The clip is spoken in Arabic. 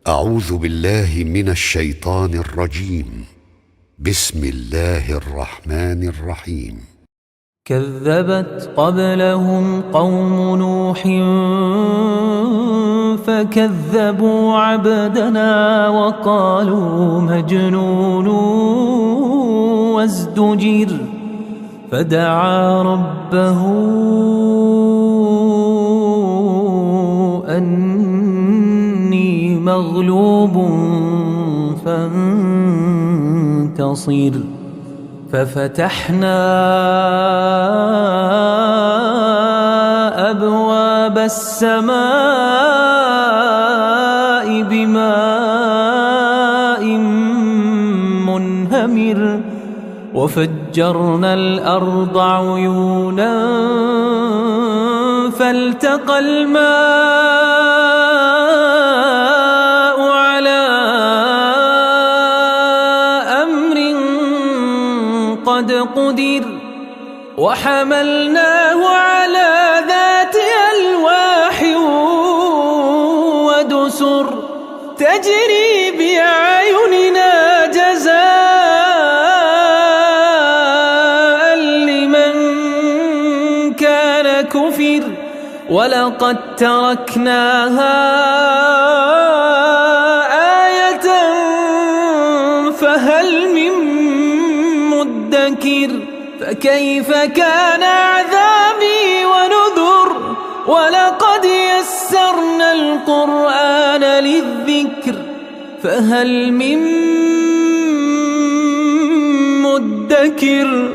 أعوذ بالله من الشيطان الرجيم. بسم الله الرحمن الرحيم. كذبت قبلهم قوم نوح فكذبوا عبدنا وقالوا مجنون وازدجر فدعا ربه أني مغلوب فانتصر ففتحنا أبواب السماء بماء منهمر وفجرنا الأرض عيونا فالتقى الماء على أمر قد قدر وحملناه على ذات ألواح ودسر تجري بأعيننا جزاء لمن كان كفر ولقد تركناها آية فهل من مدكر فكيف كان عذابي ونذر ولقد يسرنا القرآن للذكر فهل من مدكر